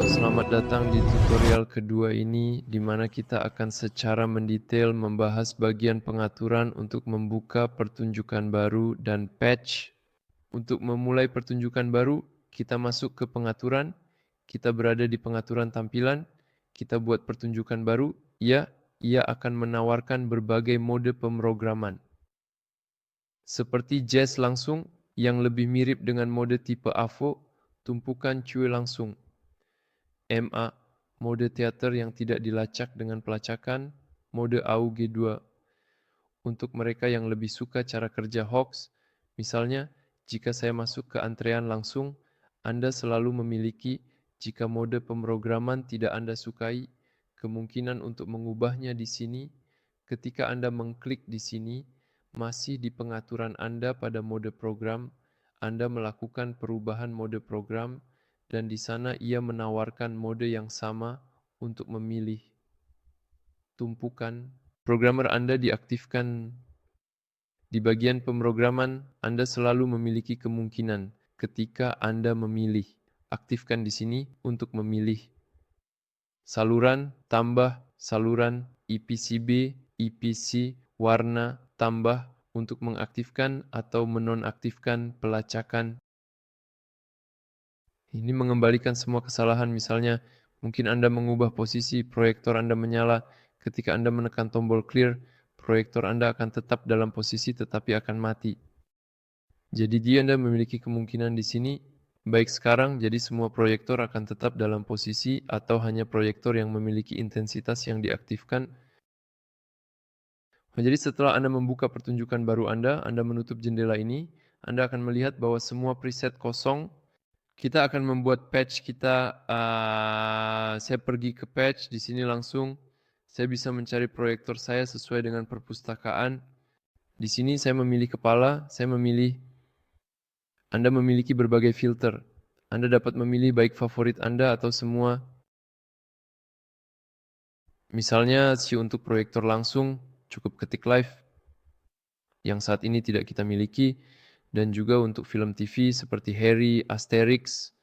selamat datang di tutorial kedua ini, di mana kita akan secara mendetail membahas bagian pengaturan untuk membuka pertunjukan baru dan patch. Untuk memulai pertunjukan baru, kita masuk ke pengaturan, kita berada di pengaturan tampilan, kita buat pertunjukan baru, ia akan menawarkan berbagai mode pemrograman. Seperti jazz langsung, yang lebih mirip dengan mode tipe AVO, tumpukan cuy langsung. MA, mode teater yang tidak dilacak dengan pelacakan, mode AUG2. Untuk mereka yang lebih suka cara kerja Hox, misalnya, jika saya masuk ke antrean langsung, Anda selalu memiliki, jika mode pemrograman tidak Anda sukai, kemungkinan untuk mengubahnya di sini. Ketika Anda mengklik di sini, masih di pengaturan Anda pada mode program, Anda melakukan perubahan mode program, dan di sana ia menawarkan mode yang sama untuk memilih tumpukan. Programmer Anda diaktifkan. Di bagian pemrograman, Anda selalu memiliki kemungkinan ketika Anda memilih. Aktifkan di sini untuk memilih saluran, tambah, saluran, EPCB, EPC, warna, tambah, untuk mengaktifkan atau menonaktifkan pelacakan. Ini mengembalikan semua kesalahan, misalnya mungkin Anda mengubah posisi proyektor Anda menyala. Ketika Anda menekan tombol clear, proyektor Anda akan tetap dalam posisi tetapi akan mati. Jadi Anda memiliki kemungkinan di sini, baik sekarang jadi semua proyektor akan tetap dalam posisi atau hanya proyektor yang memiliki intensitas yang diaktifkan. Jadi setelah Anda membuka pertunjukan baru Anda menutup jendela ini, Anda akan melihat bahwa semua preset kosong. Kita akan membuat patch kita. Saya pergi ke patch di sini langsung. Saya bisa mencari proyektor saya sesuai dengan perpustakaan. Di sini saya memilih kepala. Anda memiliki berbagai filter. Anda dapat memilih baik favorit Anda atau semua. Misalnya untuk proyektor langsung cukup ketik live yang saat ini tidak kita miliki, dan juga untuk film TV seperti Harry, Asterix.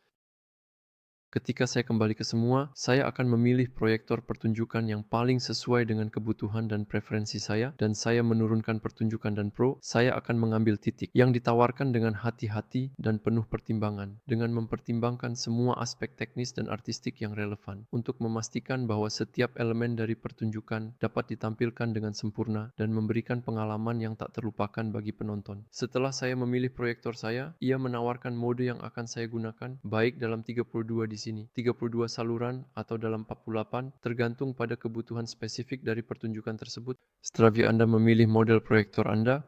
Ketika saya kembali ke semua, saya akan memilih proyektor pertunjukan yang paling sesuai dengan kebutuhan dan preferensi saya, dan saya menurunkan pertunjukan dan pro. Saya akan mengambil titik yang ditawarkan dengan hati-hati dan penuh pertimbangan, dengan mempertimbangkan semua aspek teknis dan artistik yang relevan, untuk memastikan bahwa setiap elemen dari pertunjukan dapat ditampilkan dengan sempurna dan memberikan pengalaman yang tak terlupakan bagi penonton. Setelah saya memilih proyektor saya, ia menawarkan mode yang akan saya gunakan, baik dalam 32 di sini, 32 saluran atau dalam 48, tergantung pada kebutuhan spesifik dari pertunjukan tersebut. Setelah Anda memilih model proyektor Anda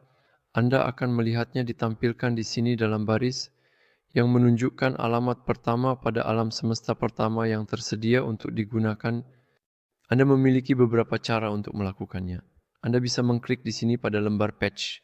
akan melihatnya ditampilkan di sini dalam baris yang menunjukkan alamat pertama pada alam semesta pertama yang tersedia untuk digunakan. Anda memiliki beberapa cara untuk melakukannya. Anda bisa mengklik di sini pada lembar patch.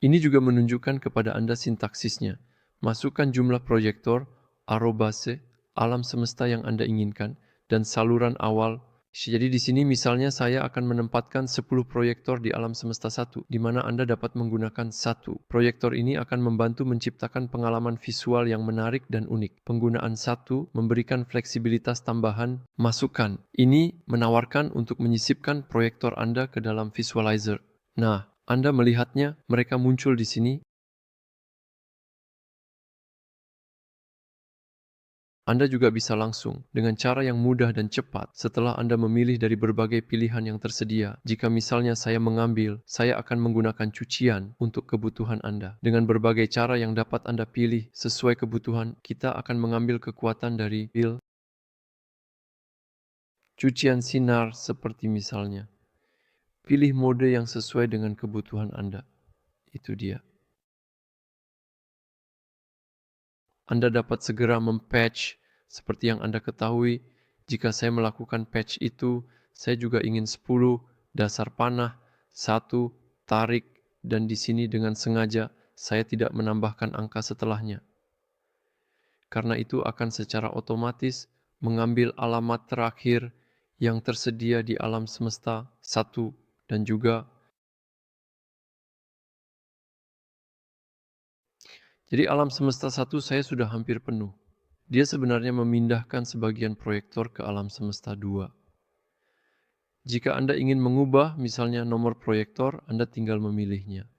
Ini juga menunjukkan kepada Anda sintaksisnya. Masukkan jumlah proyektor, arobase, alam semesta yang Anda inginkan, dan saluran awal. Jadi di sini misalnya saya akan menempatkan 10 proyektor di alam semesta 1, di mana Anda dapat menggunakan satu. Proyektor ini akan membantu menciptakan pengalaman visual yang menarik dan unik. Penggunaan satu memberikan fleksibilitas tambahan. Masukkan. Ini menawarkan untuk menyisipkan proyektor Anda ke dalam visualizer. Nah, Anda melihatnya, mereka muncul di sini. Anda juga bisa langsung, dengan cara yang mudah dan cepat, setelah Anda memilih dari berbagai pilihan yang tersedia. Jika misalnya saya mengambil, saya akan menggunakan cucian untuk kebutuhan Anda. Dengan berbagai cara yang dapat Anda pilih sesuai kebutuhan, kita akan mengambil kekuatan dari cucian sinar seperti misalnya. Pilih mode yang sesuai dengan kebutuhan Anda. Itu dia. Anda dapat segera mempatch seperti yang Anda ketahui. Jika saya melakukan patch itu, saya juga ingin 10 dasar panah, 1 tarik, dan di sini dengan sengaja saya tidak menambahkan angka setelahnya. Karena itu akan secara otomatis mengambil alamat terakhir yang tersedia di alam semesta 1 dan juga. Jadi alam semesta 1 saya sudah hampir penuh. Dia sebenarnya memindahkan sebagian proyektor ke alam semesta 2. Jika Anda ingin mengubah misalnya nomor proyektor, Anda tinggal memilihnya.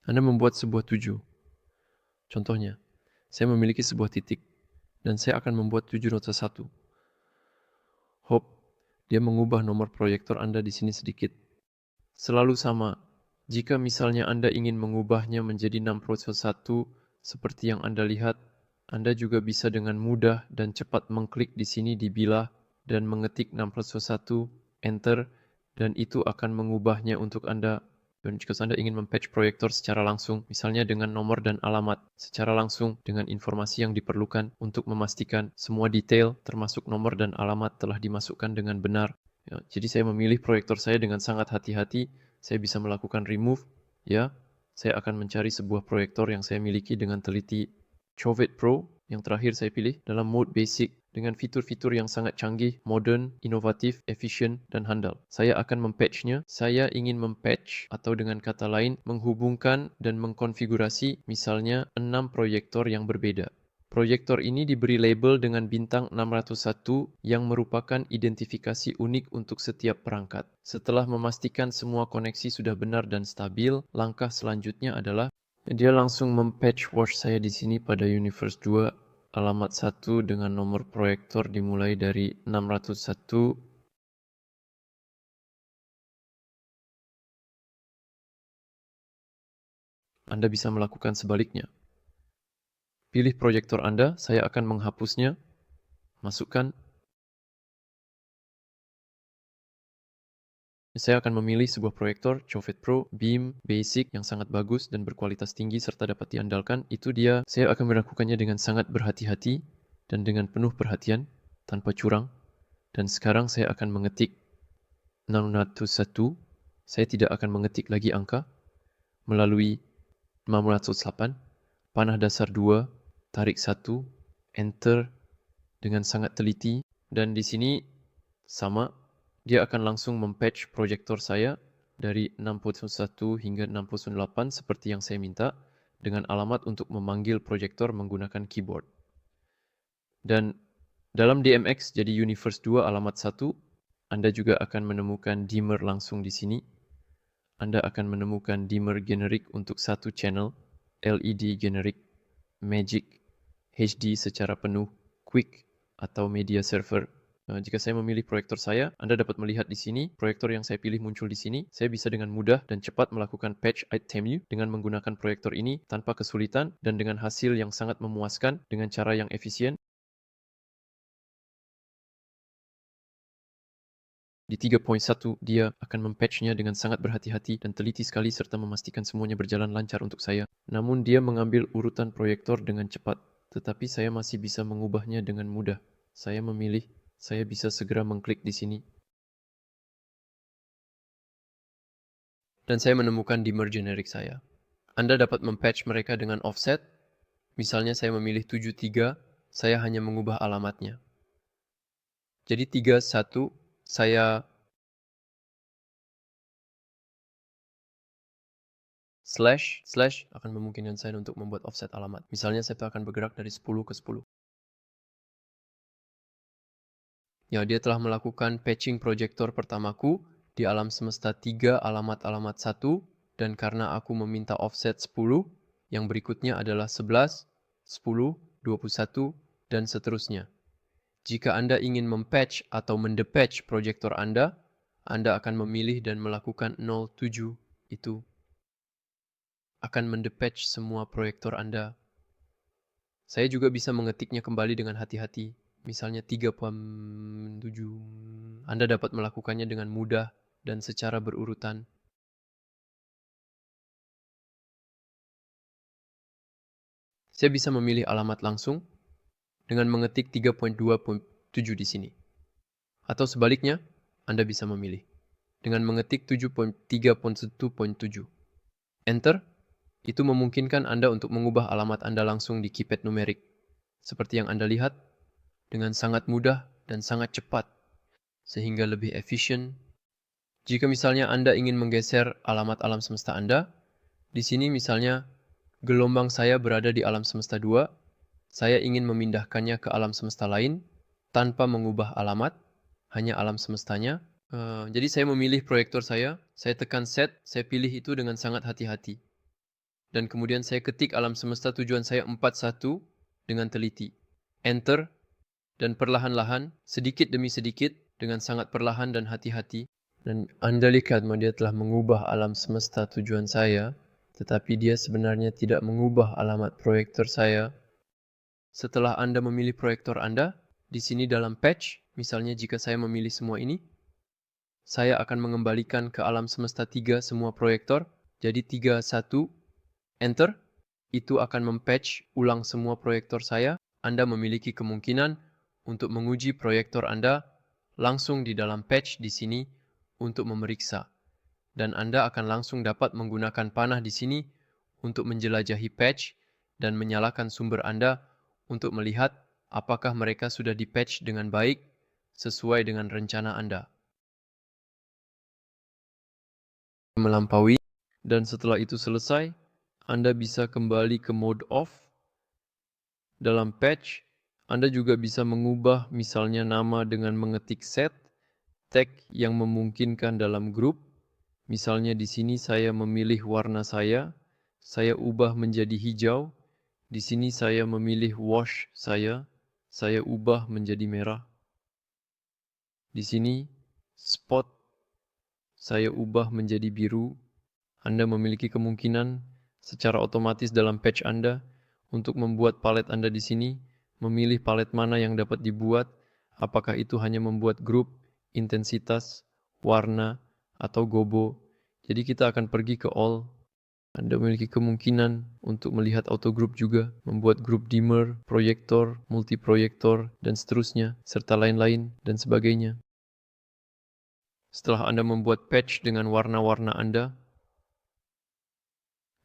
Anda membuat sebuah tujuh. Contohnya, saya memiliki sebuah titik, dan saya akan membuat 7.1. Hop, dia mengubah nomor proyektor Anda di sini sedikit. Selalu sama. Jika misalnya Anda ingin mengubahnya menjadi 6.1 seperti yang Anda lihat, Anda juga bisa dengan mudah dan cepat mengklik di sini di bilah dan mengetik 6.1, enter, dan itu akan mengubahnya untuk Anda. Dan jika Anda ingin mempatch proyektor secara langsung, misalnya dengan nomor dan alamat, secara langsung dengan informasi yang diperlukan untuk memastikan semua detail termasuk nomor dan alamat telah dimasukkan dengan benar. Ya, jadi saya memilih proyektor saya dengan sangat hati-hati. Saya bisa melakukan remove. Ya, saya akan mencari sebuah proyektor yang saya miliki dengan teliti. Chovet Pro yang terakhir saya pilih dalam mode basic dengan fitur-fitur yang sangat canggih, modern, inovatif, efisien, dan handal. Saya akan mempatchnya. Saya ingin mempatch atau dengan kata lain menghubungkan dan mengkonfigurasi misalnya 6 proyektor yang berbeda. Proyektor ini diberi label dengan bintang 601 yang merupakan identifikasi unik untuk setiap perangkat. Setelah memastikan semua koneksi sudah benar dan stabil, langkah selanjutnya adalah dia langsung mempatch watch saya di sini pada Universe 2 alamat 1 dengan nomor proyektor dimulai dari 601. Anda bisa melakukan sebaliknya. Pilih proyektor Anda, saya akan menghapusnya. Masukkan. Saya akan memilih sebuah proyektor Chovet Pro Beam Basic yang sangat bagus dan berkualitas tinggi serta dapat diandalkan. Itu dia. Saya akan melakukannya dengan sangat berhati-hati dan dengan penuh perhatian, tanpa curang. Dan sekarang saya akan mengetik 601. Saya tidak akan mengetik lagi angka. Melalui 508, panah dasar 2, tarik 1, enter dengan sangat teliti. Dan di sini sama. Dia akan langsung mempatch proyektor saya dari 61 hingga 68 seperti yang saya minta dengan alamat untuk memanggil proyektor menggunakan keyboard. Dan dalam DMX jadi Universe 2 alamat 1, Anda juga akan menemukan dimmer langsung di sini. Anda akan menemukan dimmer generik untuk satu channel, LED generik, Magic, HD secara penuh, Quick, atau Media Server. Jika saya memilih proyektor saya, Anda dapat melihat di sini, proyektor yang saya pilih muncul di sini. Saya bisa dengan mudah dan cepat melakukan patch item dengan menggunakan proyektor ini tanpa kesulitan dan dengan hasil yang sangat memuaskan dengan cara yang efisien. Di 3.1, dia akan mempatchnya dengan sangat berhati-hati dan teliti sekali serta memastikan semuanya berjalan lancar untuk saya. Namun dia mengambil urutan proyektor dengan cepat, tetapi saya masih bisa mengubahnya dengan mudah. Saya memilih. Saya bisa segera mengklik di sini. Dan saya menemukan dimmer generik saya. Anda dapat mempatch mereka dengan offset. Misalnya saya memilih 73, saya hanya mengubah alamatnya. Jadi 31, saya slash akan memungkinkan saya untuk membuat offset alamat. Misalnya saya akan bergerak dari 10 ke 10. Ya, dia telah melakukan patching proyektor pertamaku di alam semesta 3 alamat-alamat 1, dan karena aku meminta offset 10, yang berikutnya adalah 11, 10, 21, dan seterusnya. Jika Anda ingin mempatch atau mendepatch proyektor Anda akan memilih dan melakukan 07 itu. Akan mendepatch semua proyektor Anda. Saya juga bisa mengetiknya kembali dengan hati-hati. Misalnya 3.7. Anda dapat melakukannya dengan mudah dan secara berurutan. Saya bisa memilih alamat langsung dengan mengetik 3.2.7 di sini. Atau sebaliknya, Anda bisa memilih dengan mengetik 7.3.1.7. Enter, itu memungkinkan Anda untuk mengubah alamat Anda langsung di keypad numerik. Seperti yang Anda lihat, dengan sangat mudah dan sangat cepat, sehingga lebih efisien. Jika misalnya Anda ingin menggeser alamat alam semesta Anda, di sini misalnya gelombang saya berada di alam semesta 2, Saya ingin memindahkannya ke alam semesta lain tanpa mengubah alamat, hanya alam semestanya. Jadi saya memilih proyektor saya tekan set, saya pilih itu dengan sangat hati-hati. Dan kemudian saya ketik alam semesta tujuan saya 41 dengan teliti. Enter, dan perlahan-lahan, sedikit demi sedikit, dengan sangat perlahan dan hati-hati. Dan Anda lihat bahwa dia telah mengubah alam semesta tujuan saya, tetapi dia sebenarnya tidak mengubah alamat proyektor saya. Setelah Anda memilih proyektor Anda, di sini dalam patch, misalnya jika saya memilih semua ini, saya akan mengembalikan ke alam semesta 3 semua proyektor, jadi 31, enter, itu akan mempatch ulang semua proyektor saya. Anda memiliki kemungkinan untuk menguji proyektor Anda langsung di dalam patch di sini untuk memeriksa. Dan Anda akan langsung dapat menggunakan panah di sini untuk menjelajahi patch dan menyalakan sumber Anda untuk melihat apakah mereka sudah di-patch dengan baik sesuai dengan rencana Anda. Melampaui, dan setelah itu selesai, Anda bisa kembali ke mode off. Dalam patch, Anda juga bisa mengubah misalnya nama dengan mengetik set, tag yang memungkinkan dalam grup. Misalnya di sini saya memilih warna saya ubah menjadi hijau. Di sini saya memilih wash saya ubah menjadi merah. Di sini spot saya ubah menjadi biru. Anda memiliki kemungkinan secara otomatis dalam patch Anda untuk membuat palet Anda di sini, memilih palet mana yang dapat dibuat, apakah itu hanya membuat grup, intensitas, warna, atau gobo. Jadi kita akan pergi ke all. Anda memiliki kemungkinan untuk melihat auto group juga, membuat grup dimmer, proyektor, multiproyektor, dan seterusnya, serta lain-lain dan sebagainya. Setelah Anda membuat patch dengan warna-warna Anda,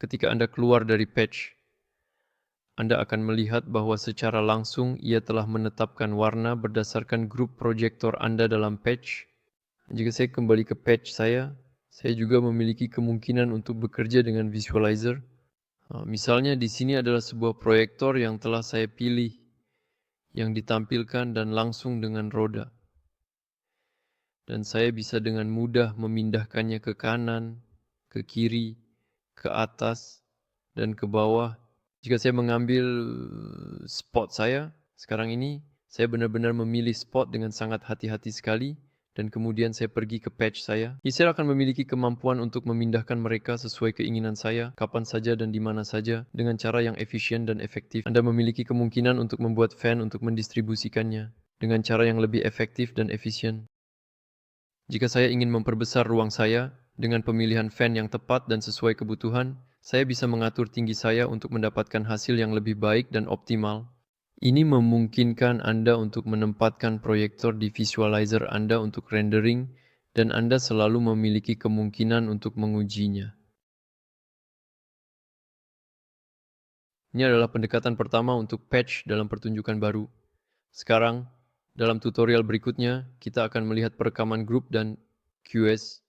ketika Anda keluar dari patch, Anda akan melihat bahwa secara langsung ia telah menetapkan warna berdasarkan grup proyektor Anda dalam patch. Jika saya kembali ke patch saya juga memiliki kemungkinan untuk bekerja dengan visualizer. Misalnya di sini adalah sebuah proyektor yang telah saya pilih, yang ditampilkan dan langsung dengan roda. Dan saya bisa dengan mudah memindahkannya ke kanan, ke kiri, ke atas, dan ke bawah. Jika saya mengambil spot saya, sekarang ini saya benar-benar memilih spot dengan sangat hati-hati sekali, dan kemudian saya pergi ke patch saya. Saya akan memiliki kemampuan untuk memindahkan mereka sesuai keinginan saya, kapan saja dan di mana saja, dengan cara yang efisien dan efektif. Anda memiliki kemungkinan untuk membuat fan untuk mendistribusikannya, dengan cara yang lebih efektif dan efisien. Jika saya ingin memperbesar ruang saya dengan pemilihan fan yang tepat dan sesuai kebutuhan, saya bisa mengatur tinggi saya untuk mendapatkan hasil yang lebih baik dan optimal. Ini memungkinkan Anda untuk menempatkan proyektor di visualizer Anda untuk rendering, dan Anda selalu memiliki kemungkinan untuk mengujinya. Ini adalah pendekatan pertama untuk patch dalam pertunjukan baru. Sekarang, dalam tutorial berikutnya, kita akan melihat perekaman grup dan QS.